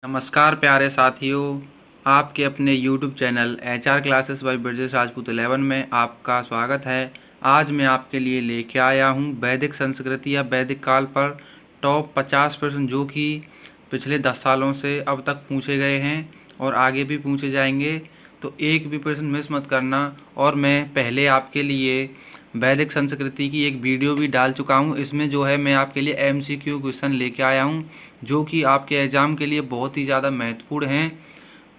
नमस्कार प्यारे साथियों, आपके अपने YouTube channel HR classes bye Brajesh Rajput 11 में आपका स्वागत है। आज मैं आपके लिए लेके आया हूँ वैदिक संस्कृति या वैदिक काल पर टॉप 50 प्रश्न जो कि पिछले 10 सालों से अब तक पूछे गए हैं और आगे भी पूछे जाएंगे, तो एक भी प्रश्न मिस मत करना। और मैं पहले आपके लिए वैदिक संस्कृति की एक वीडियो भी डाल चुका हूँ। इसमें जो है मैं आपके लिए MCQ क्वेश्चन लेके आया हूँ जो कि आपके एग्ज़ाम के लिए बहुत ही ज़्यादा महत्वपूर्ण हैं।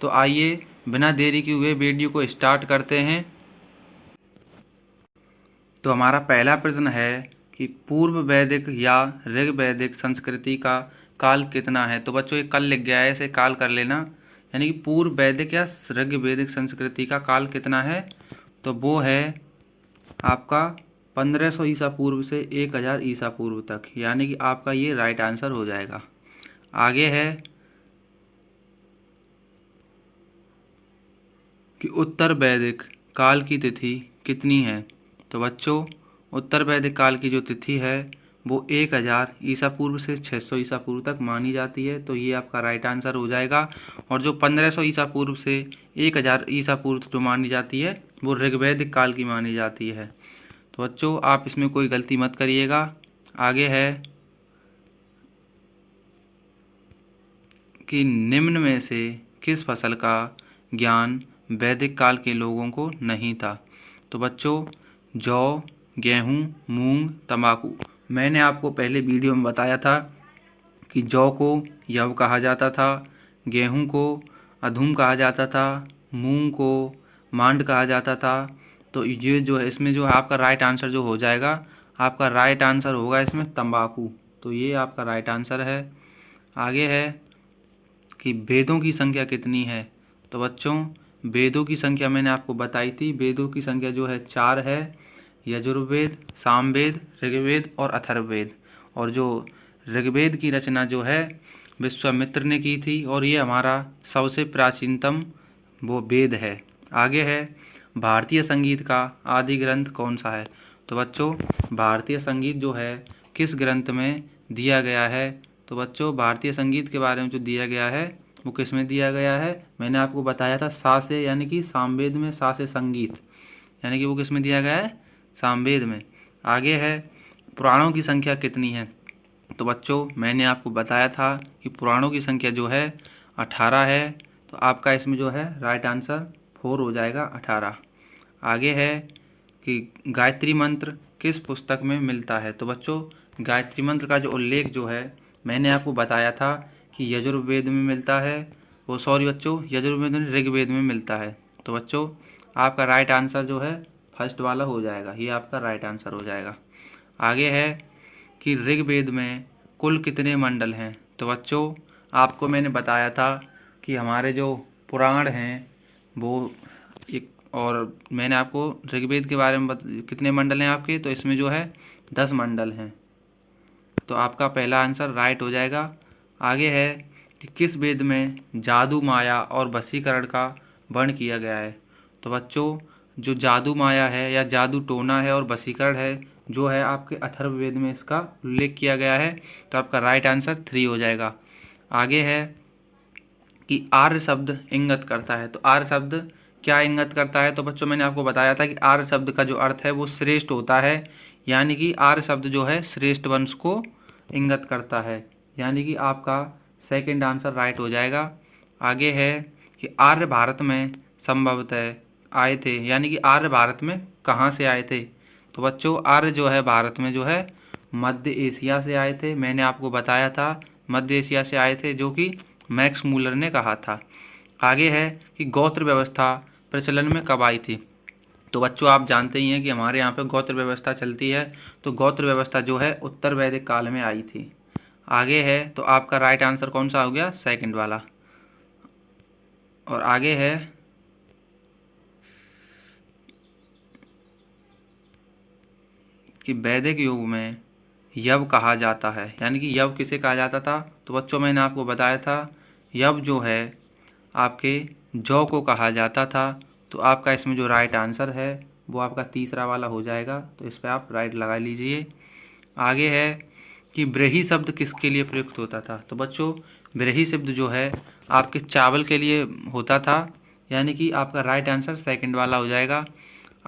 तो आइए बिना देरी किए हुए वीडियो को स्टार्ट करते हैं। तो हमारा पहला प्रश्न है कि पूर्व वैदिक या ऋग वैदिक संस्कृति का काल कितना है। तो बच्चों ये कल लिख गया है, इसे काल कर लेना। यानी कि पूर्व वैदिक या ऋग वैदिक संस्कृति का काल कितना है, तो वो है आपका 1500 ईसा पूर्व से 1000 ईसा पूर्व तक। यानी कि आपका ये राइट आंसर हो जाएगा। आगे है कि उत्तर वैदिक काल की तिथि कितनी है। तो बच्चों उत्तर वैदिक काल की जो तिथि है वो 1000 ईसा पूर्व से 600 ईसा पूर्व तक मानी जाती है। तो ये आपका राइट आंसर हो जाएगा। और जो 1500 ईसा पूर्व से 1000 ईसा पूर्व जो मानी जाती है वो ऋग्वैदिक काल की मानी जाती है। तो बच्चों आप इसमें कोई गलती मत करिएगा। आगे है कि निम्न में से किस फसल का ज्ञान वैदिक काल के लोगों को नहीं था। तो बच्चों जौ, गेहूँ, मूंग, तंबाकू। मैंने आपको पहले वीडियो में बताया था कि जौ को यव कहा जाता था, गेहूँ को अधूम कहा जाता था, मूंग को मांड कहा जाता था। तो ये जो है इसमें जो है आपका राइट आंसर जो हो जाएगा, आपका राइट आंसर होगा इसमें तंबाकू। तो ये आपका राइट आंसर है। आगे है कि वेदों की संख्या कितनी है। तो बच्चों वेदों की संख्या मैंने आपको बताई थी। वेदों की संख्या जो है 4 है। यजुर्वेद, सामवेद, ऋग्वेद और अथर्ववेद। और जो ऋग्वेद की रचना जो है विश्वामित्र ने की थी और ये हमारा सबसे प्राचीनतम वो वेद है। आगे है भारतीय संगीत का आदि ग्रंथ कौन सा है। तो बच्चों भारतीय संगीत जो है किस ग्रंथ में दिया गया है। तो बच्चों भारतीय संगीत के बारे में जो दिया गया है वो किस में दिया गया है, मैंने आपको बताया था सा से, यानी कि सामवेद में सा से संगीत, यानी कि वो किस में दिया गया है, सामवेद में। आगे है पुराणों की संख्या कितनी है। तो बच्चों मैंने आपको बताया था कि पुराणों की संख्या जो है 18 है। तो आपका इसमें जो है राइट आंसर 4 हो जाएगा, 18। आगे है कि गायत्री मंत्र किस पुस्तक में मिलता है। तो बच्चों गायत्री मंत्र का जो उल्लेख जो है मैंने आपको बताया था कि यजुर्वेद में मिलता है। वो सॉरी बच्चों यजुर्वेद में ऋग्वेद में मिलता है। तो बच्चों आपका राइट आंसर जो है फर्स्ट वाला हो जाएगा, ये आपका राइट आंसर हो जाएगा। आगे है कि ऋग्वेद में कुल कितने मंडल हैं। तो बच्चों आपको मैंने बताया था कि हमारे जो पुराण हैं वो एक, और मैंने आपको ऋग्वेद के बारे में कितने मंडल हैं आपके, तो इसमें जो है 10 मंडल हैं। तो आपका पहला आंसर राइट हो जाएगा। आगे है कि किस वेद में जादू माया और वशीकरण का वर्णन किया गया है। तो बच्चों जो जादू माया है या जादू टोना है और वशीकरण है जो है आपके अथर्ववेद में इसका उल्लेख किया गया है। तो आपका राइट आंसर 3 हो जाएगा। आगे है कि आर्य शब्द इंगित करता है। तो आर्य शब्द क्या इंगित करता है। तो बच्चों मैंने आपको बताया था कि आर्य शब्द का जो अर्थ है वो श्रेष्ठ होता है। यानी कि आर्य शब्द जो है श्रेष्ठ वंश को इंगित करता है। यानी कि आपका सेकंड आंसर राइट हो जाएगा। आगे है कि आर्य भारत में संभवतः आए थे। यानी कि आर्य भारत में कहाँ से आए थे। तो बच्चों आर्य जो है भारत में जो है मध्य एशिया से आए थे। मैंने आपको बताया था मध्य एशिया से आए थे, जो कि मैक्स मूलर ने कहा था। आगे है कि गोत्र व्यवस्था प्रचलन में कब आई थी। तो बच्चों आप जानते ही हैं कि हमारे यहाँ पे गोत्र व्यवस्था चलती है। तो गोत्र व्यवस्था जो है उत्तर वैदिक काल में आई थी। आगे है तो आपका राइट आंसर कौन सा हो गया, सेकंड वाला। और आगे है कि वैदिक युग में यव कहा जाता है। यानी कि यव किसे कहा जाता था। तो बच्चों मैंने आपको बताया था यव जो है आपके जौ को कहा जाता था। तो आपका इसमें जो राइट आंसर है वो आपका तीसरा वाला हो जाएगा। तो इस पर आप राइट लगा लीजिए। आगे है कि ब्रही शब्द किसके लिए प्रयुक्त होता था। तो बच्चों ब्रही शब्द जो है आपके चावल के लिए होता था, यानी कि आपका राइट आंसर सेकंड वाला हो जाएगा।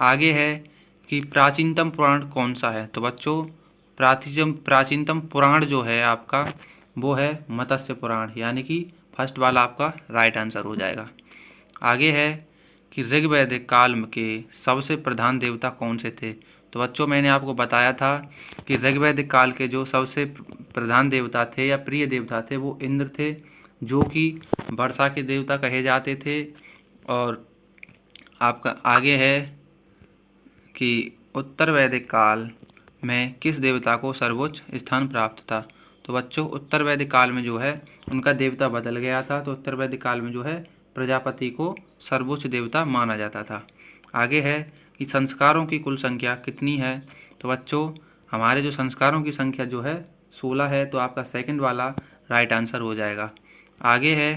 आगे है कि प्राचीनतम पुराण कौन सा है। तो बच्चों प्राचीनतम पुराण जो है आपका वो है मत्स्य पुराण, यानी कि फर्स्ट वाला आपका राइट आंसर हो जाएगा। आगे है कि ऋग्वैदिक काल के सबसे प्रधान देवता कौन से थे। तो बच्चों मैंने आपको बताया था कि ऋग्वैदिक काल के जो सबसे प्रधान देवता थे या प्रिय देवता थे वो इंद्र थे, जो कि वर्षा के देवता कहे जाते थे। और आपका आगे है कि उत्तर वैदिक काल में किस देवता को सर्वोच्च स्थान प्राप्त था। तो बच्चों उत्तर वैदिक काल में जो है उनका देवता बदल गया था, तो उत्तर वैदिक काल में जो है प्रजापति को सर्वोच्च देवता माना जाता था। आगे है कि संस्कारों की कुल संख्या कितनी है। तो बच्चों हमारे जो संस्कारों की संख्या जो है 16 है, तो आपका सेकंड वाला राइट आंसर हो जाएगा। आगे है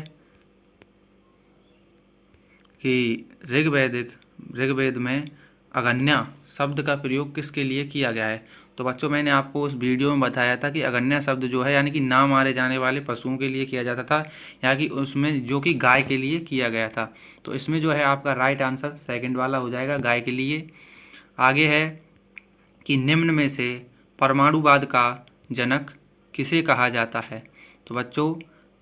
कि ऋग्वेद में अगन्या शब्द का प्रयोग किसके लिए किया गया है। तो बच्चों मैंने आपको उस वीडियो में बताया था कि अगन्या शब्द जो है यानी कि ना मारे जाने वाले पशुओं के लिए किया जाता था, या कि उसमें जो कि गाय के लिए किया गया था। तो इसमें जो है आपका राइट आंसर सेकंड वाला हो जाएगा, गाय के लिए। आगे है कि निम्न में से परमाणुवाद का जनक किसे कहा जाता है। तो बच्चों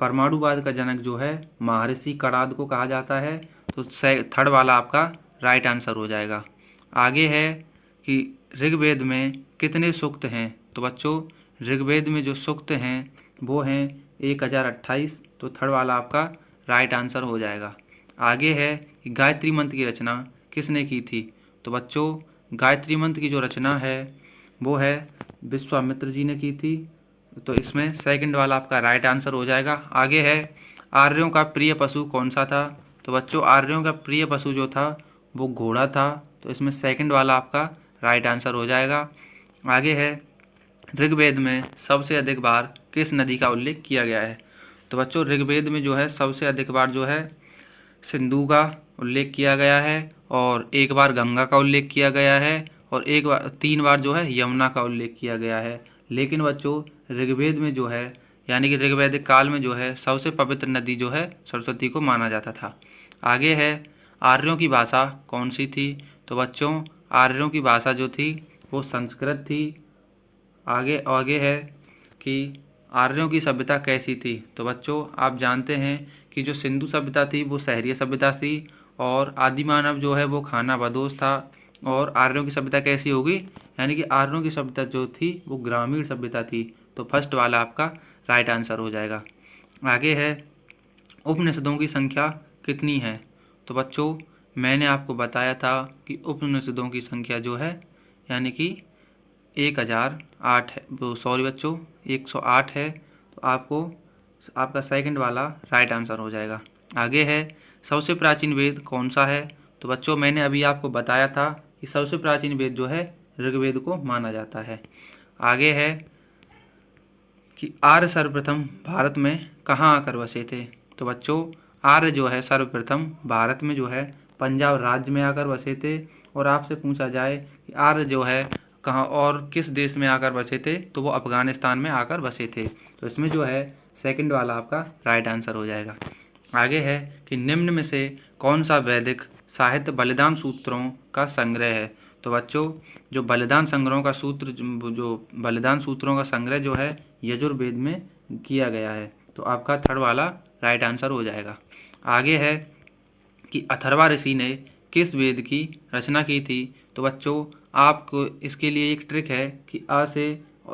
परमाणुवाद का जनक जो है महर्षि कणाद को कहा जाता है, तो थर्ड वाला आपका राइट आंसर हो जाएगा। आगे है कि ऋग्वेद में कितने सूक्त हैं। तो बच्चों ऋग्वेद में जो सूक्त हैं वो हैं 1028, तो थर्ड वाला आपका राइट आंसर हो जाएगा। आगे है कि गायत्री मंत्र की रचना किसने की थी। तो बच्चों गायत्री मंत्र की जो रचना है वो है विश्वामित्र जी ने की थी, तो इसमें सेकंड वाला आपका राइट आंसर हो जाएगा। आगे है आर्यों का प्रिय पशु कौन सा था। तो बच्चों आर्यों का प्रिय पशु जो था वो घोड़ा था, तो इसमें सेकंड वाला आपका राइट आंसर हो जाएगा। आगे है ऋग्वेद में सबसे अधिक बार किस नदी का उल्लेख किया गया है। तो बच्चों ऋग्वेद में जो है सबसे अधिक बार जो है सिंधु का उल्लेख किया गया है, और एक बार गंगा का उल्लेख किया गया है, और एक बार 3 बार जो है यमुना का उल्लेख किया गया है। लेकिन बच्चों ऋग्वेद में जो है यानी कि ऋग्वैदिक काल में जो है सबसे पवित्र नदी जो है सरस्वती को माना जाता था। आगे है आर्यों की भाषा कौन सी थी। तो बच्चों आर्यों की भाषा जो थी वो संस्कृत थी। आगे आगे है कि आर्यों की सभ्यता कैसी थी। तो बच्चों आप जानते हैं कि जो सिंधु सभ्यता थी वो शहरीय सभ्यता थी, और आदि मानव जो है वो खाना बदोश था। और आर्यों की सभ्यता कैसी होगी, यानी कि आर्यों की सभ्यता जो थी वो ग्रामीण सभ्यता थी, तो फर्स्ट वाला आपका राइट आंसर हो जाएगा। आगे है उपनिषदों की संख्या कितनी है। तो बच्चों मैंने आपको बताया था कि उपनिषदों की संख्या जो है यानी कि 1008 है, वो सॉरी बच्चों 108 है, तो आपका सेकंड वाला राइट आंसर हो जाएगा। आगे है सबसे प्राचीन वेद कौन सा है। तो बच्चों मैंने अभी आपको बताया था कि सबसे प्राचीन वेद जो है ऋग्वेद को माना जाता है। आगे है कि आर्य सर्वप्रथम भारत में कहाँ आकर बसे थे। तो बच्चों आर्य जो है सर्वप्रथम भारत में जो है पंजाब राज्य में आकर बसे थे। और आपसे पूछा जाए कि आर्य जो है कहाँ और किस देश में आकर बसे थे, तो वो अफगानिस्तान में आकर बसे थे, तो इसमें जो है सेकंड वाला आपका राइट आंसर हो जाएगा। आगे है कि निम्न में से कौन सा वैदिक साहित्य बलिदान सूत्रों का संग्रह है। तो बच्चों जो बलिदान संग्रहों का सूत्र जो बलिदान सूत्रों का संग्रह जो है यजुर्वेद में किया गया है, तो आपका थर्ड वाला राइट आंसर हो जाएगा। आगे है कि अथर्वा ऋषि ने किस वेद की रचना की थी। तो बच्चों आपको इसके लिए एक ट्रिक है कि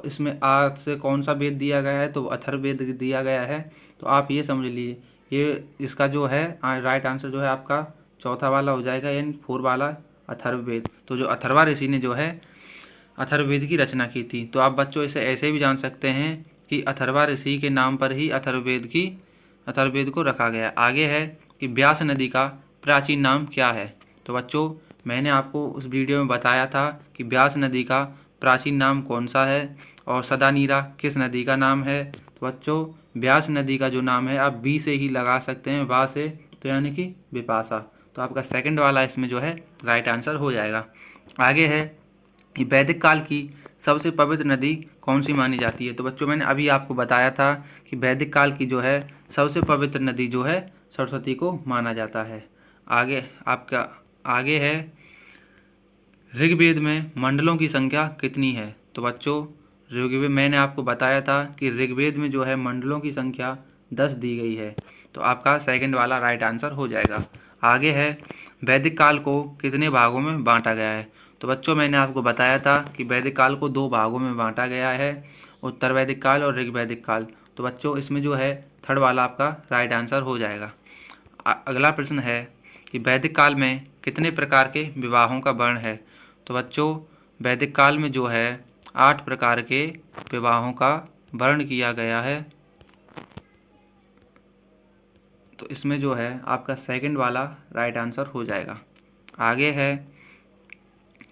इसमें आ से कौन सा वेद दिया गया है, तो अथर्ववेद दिया गया है, तो आप ये समझ लीजिए ये इसका जो है राइट आंसर जो है आपका चौथा वाला हो जाएगा, यानी 4 वाला अथर्ववेद। तो जो अथर्वा ऋषि ने जो है अथर्ववेद की रचना की थी। तो आप बच्चों इसे ऐसे भी जान सकते हैं कि अथर्वा ऋषि के नाम पर ही अथर्ववेद को रखा गया। आगे है कि ब्यास नदी का प्राचीन नाम क्या है। तो बच्चों मैंने आपको उस वीडियो में बताया था कि ब्यास नदी का प्राचीन नाम कौन सा है, और सदानीरा किस नदी का नाम है। तो बच्चों ब्यास नदी का जो नाम है आप बी से ही लगा सकते हैं, बा से, तो यानी कि बिपाशा, तो आपका सेकंड वाला इसमें जो है राइट आंसर हो जाएगा। आगे है कि वैदिक काल की सबसे पवित्र नदी कौन सी मानी जाती है। तो बच्चों मैंने अभी आपको बताया था कि वैदिक काल की जो है सबसे पवित्र नदी जो है सरस्वती को माना जाता है। आगे है ऋग्वेद में मंडलों की संख्या कितनी है। तो बच्चों ऋग्वेद मैंने आपको बताया था कि ऋग्वेद में जो है मंडलों की संख्या 10 दी गई है, तो आपका सेकंड वाला राइट आंसर हो जाएगा। आगे है वैदिक काल को कितने भागों में बांटा गया है। तो बच्चों मैंने आपको बताया था कि वैदिक काल को 2 भागों में बांटा गया है, उत्तर वैदिक काल और ऋग्वैदिक काल। तो बच्चों इसमें जो है थर्ड वाला आपका राइट आंसर हो जाएगा। अगला प्रश्न है कि वैदिक काल में कितने प्रकार के विवाहों का वर्ण है। तो बच्चों वैदिक काल में जो है 8 प्रकार के विवाहों का वर्ण किया गया है। तो इसमें जो है आपका सेकंड वाला राइट आंसर हो जाएगा। आगे है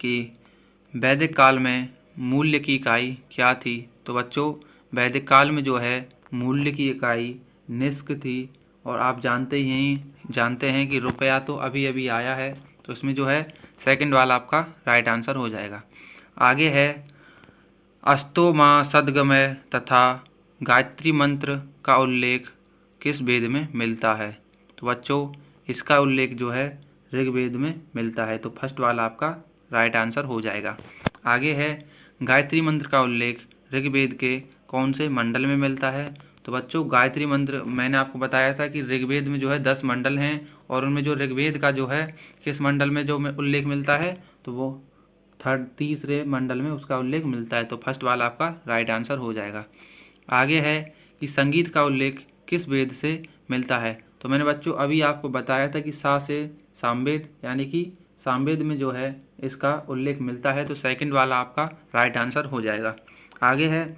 कि वैदिक काल में मूल्य की इकाई क्या थी। तो बच्चों वैदिक काल में जो है मूल्य की इकाई निष्क थी, और आप जानते हैं कि रुपया तो अभी अभी आया है, तो इसमें जो है सेकंड वाला आपका राइट आंसर हो जाएगा। आगे है अस्तो माँ सद्गमय तथा गायत्री मंत्र का उल्लेख किस वेद में मिलता है। तो बच्चों इसका उल्लेख जो है ऋग्वेद में मिलता है, तो फर्स्ट वाला आपका राइट आंसर हो जाएगा। आगे है गायत्री मंत्र का उल्लेख ऋग्वेद के कौन से मंडल में मिलता है। तो बच्चों गायत्री मंत्र मैंने आपको बताया था कि ऋग्वेद में जो है 10 मंडल हैं, और उनमें जो ऋग्वेद का जो है किस मंडल में जो उल्लेख मिलता है, तो वो तीसरे मंडल में उसका उल्लेख मिलता है, तो फर्स्ट वाला आपका राइट आंसर हो जाएगा। आगे है कि संगीत का उल्लेख किस वेद से मिलता है। तो मैंने बच्चों अभी आपको बताया था कि सा से सामवेद, यानी कि सामवेद में जो है इसका उल्लेख मिलता है, तो सेकंड वाला आपका राइट आंसर हो जाएगा। आगे है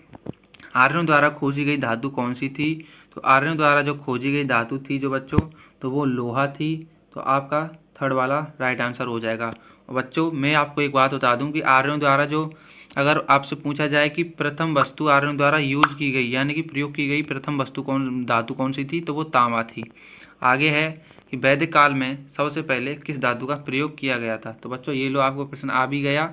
आर्यों द्वारा खोजी गई धातु कौन सी थी। तो आर्यों द्वारा जो खोजी गई धातु थी जो बच्चों, तो वो लोहा थी, तो आपका थर्ड वाला राइट आंसर हो जाएगा। और बच्चों मैं आपको एक बात बता दूं कि आर्यों द्वारा जो अगर आपसे पूछा जाए कि प्रथम वस्तु आर्यों द्वारा यूज की गई, यानी कि प्रयोग की गई प्रथम वस्तु धातु कौन सी थी, तो वो तांबा थी। आगे है कि वैदिक काल में सबसे पहले किस धातु का प्रयोग किया गया था। तो बच्चों ये लो आपको प्रश्न आ भी गया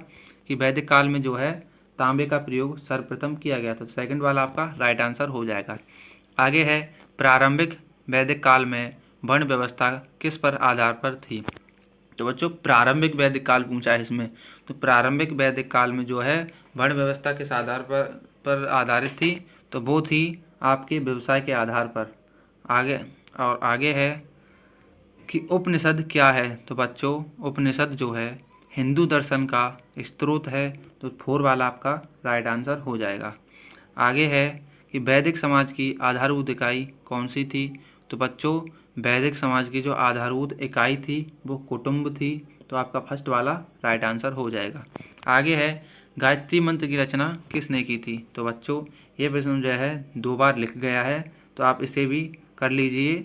कि वैदिक काल में जो है तांबे का प्रयोग सर्वप्रथम किया गया था, तो सेकंड वाला आपका राइट आंसर हो जाएगा। आगे है प्रारंभिक वैदिक काल में वर्ण व्यवस्था किस पर आधार पर थी। तो बच्चों प्रारंभिक वैदिक काल पूछा है इसमें, तो प्रारंभिक वैदिक काल में जो है वर्ण व्यवस्था किस आधार पर आधारित थी, तो वो थी आपके व्यवसाय के आधार पर। आगे है कि उपनिषद क्या है। तो बच्चों उपनिषद जो है हिंदू दर्शन का स्रोत है, तो 4 वाला आपका राइट आंसर हो जाएगा। आगे है कि वैदिक समाज की आधारभूत इकाई कौन सी थी। तो बच्चों वैदिक समाज की जो आधारभूत इकाई थी वो कुटुंब थी, तो आपका फर्स्ट वाला राइट आंसर हो जाएगा। आगे है गायत्री मंत्र की रचना किसने की थी। तो बच्चों ये प्रश्न जो है 2 बार लिख गया है, तो आप इसे भी कर लीजिए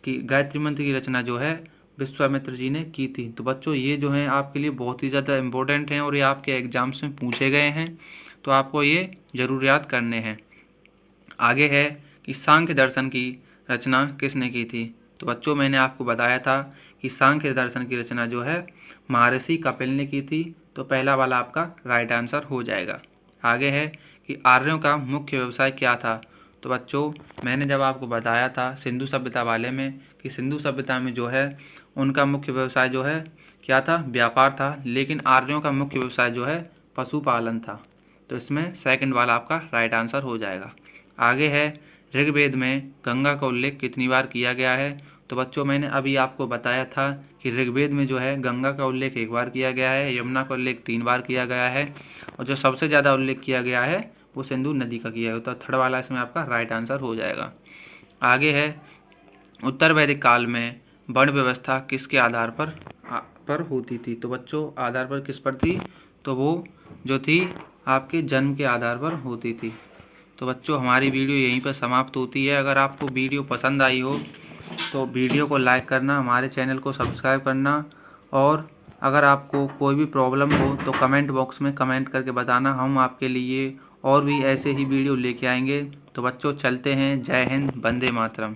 कि गायत्री मंत्र की रचना जो है विश्वामित्र जी ने की थी। तो बच्चों ये जो हैं आपके लिए बहुत ही ज़्यादा इम्पोर्टेंट हैं और ये आपके एग्जाम्स में पूछे गए हैं, तो आपको ये ज़रूर याद करने हैं। आगे है कि सांख्य दर्शन की रचना किसने की थी। तो बच्चों मैंने आपको बताया था कि सांख्य दर्शन की रचना जो है महर्षि कपिल ने की थी, तो पहला वाला आपका राइट आंसर हो जाएगा। आगे है कि आर्यों का मुख्य व्यवसाय क्या था। तो बच्चों मैंने जब आपको बताया था सिंधु सभ्यता वाले में कि सिंधु सभ्यता में जो है उनका मुख्य व्यवसाय जो है क्या था, व्यापार था, लेकिन आर्यों का मुख्य व्यवसाय जो है पशुपालन था, तो इसमें सेकंड वाला आपका राइट आंसर हो जाएगा। आगे है ऋग्वेद में गंगा का उल्लेख कितनी बार किया गया है। तो बच्चों मैंने अभी आपको बताया था कि ऋग्वेद में जो है गंगा का उल्लेख 1 बार किया गया है, यमुना का उल्लेख 3 बार किया गया है, और जो सबसे ज़्यादा उल्लेख किया गया है वो सिंधु नदी का किया गया, तो थर्ड वाला इसमें आपका राइट आंसर हो जाएगा। आगे है उत्तर वैदिक काल में वर्ण व्यवस्था किसके आधार पर होती थी। तो बच्चों आधार पर किस पर थी, तो वो जो थी आपके जन्म के आधार पर होती थी। तो बच्चों हमारी वीडियो यहीं पर समाप्त होती है। अगर आपको वीडियो पसंद आई हो तो वीडियो को लाइक करना, हमारे चैनल को सब्सक्राइब करना, और अगर आपको कोई भी प्रॉब्लम हो तो कमेंट बॉक्स में कमेंट करके बताना, हम आपके लिए और भी ऐसे ही वीडियो लेके आएंगे। तो बच्चों चलते हैं, जय हिंद, वंदे मातरम।